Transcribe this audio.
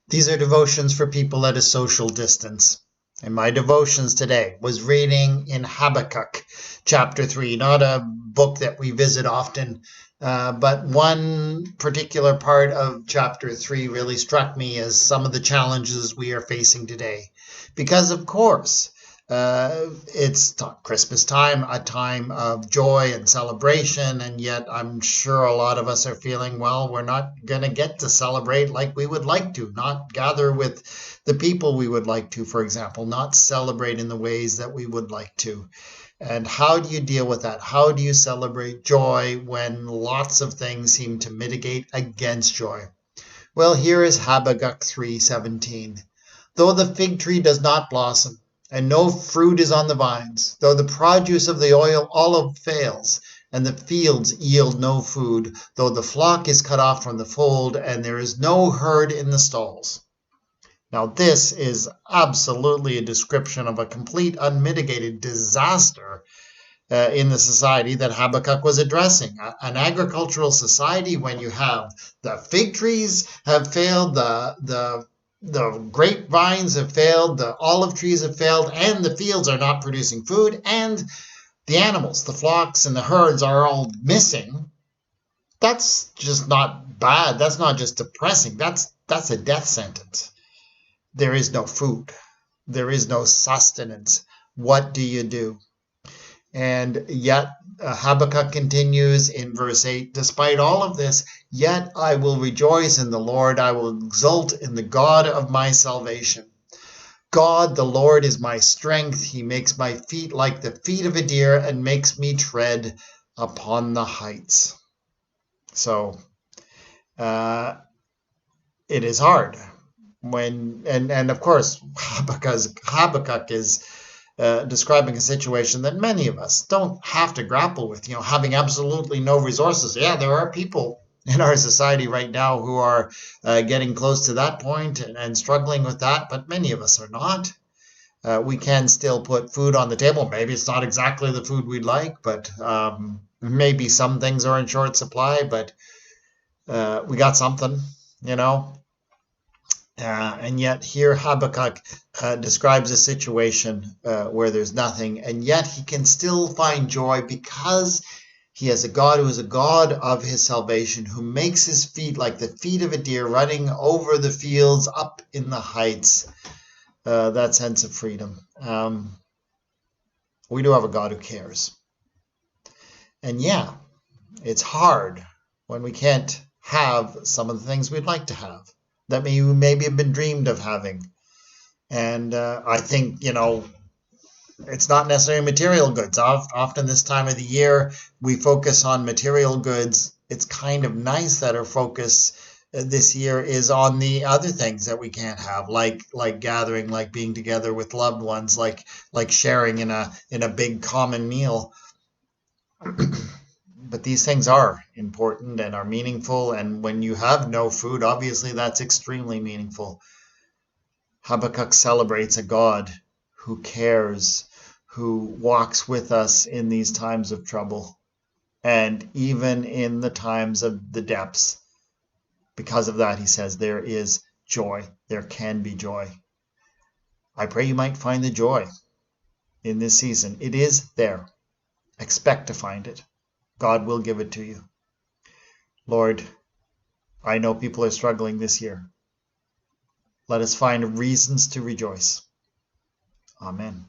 These are devotions for people at a social distance. And my devotions today was reading in Habakkuk chapter 3, not a book that we visit often, but one particular part of chapter 3 really struck me as some of the challenges we are facing today. Because, of course, it's Christmas time, a time of joy and celebration, and yet I'm sure a lot of us are feeling, well, we're not going to get to celebrate like we would like to, not gather with the people we would like to, for example, not celebrate in the ways that we would like to. And how do you deal with that? How do you celebrate joy when lots of things seem to mitigate against joy? Well, here is Habakkuk 3:17. Though the fig tree does not blossom, and no fruit is on the vines, though the produce of the olive fails, and the fields yield no food, though the flock is cut off from the fold, and there is no herd in the stalls. Now, this is absolutely a description of a complete unmitigated disaster in the society that Habakkuk was addressing. An agricultural society when you have the fig trees have failed, the grapevines have failed, the olive trees have failed, and the fields are not producing food, and the animals, the flocks and the herds are all missing. That's just not bad. That's not just depressing. That's a death sentence. There is no food. There is no sustenance. What do you do? And yet Habakkuk continues in verse 8, despite all of this, yet I will rejoice in the Lord. I will exult in the God of my salvation. God, the Lord, is my strength. He makes my feet like the feet of a deer and makes me tread upon the heights. So it is hard and of course, Habakkuk is describing a situation that many of us don't have to grapple with, having absolutely no resources. Yeah, there are people in our society right now who are getting close to that point and struggling with that, but many of us are not. We can still put food on the table. Maybe it's not exactly the food we'd like, but maybe some things are in short supply, but we got something, you know. And yet here Habakkuk describes a situation where there's nothing, and yet he can still find joy because he has a God who is a God of his salvation, who makes his feet like the feet of a deer running over the fields up in the heights. That sense of freedom. We do have a God who cares. And yeah, it's hard when we can't have some of the things we'd like to have that maybe have been dreamed of having. And I think, it's not necessarily material goods. Often this time of the year, we focus on material goods. It's kind of nice that our focus this year is on the other things that we can't have, like gathering, like being together with loved ones, like sharing in a big common meal. But these things are important and are meaningful. And when you have no food, obviously that's extremely meaningful. Habakkuk celebrates a God who cares, who walks with us in these times of trouble, and even in the times of the depths. Because of that, he says, there is joy. There can be joy. I pray you might find the joy in this season. It is there. Expect to find it. God will give it to you. Lord, I know people are struggling this year. Let us find reasons to rejoice. Amen.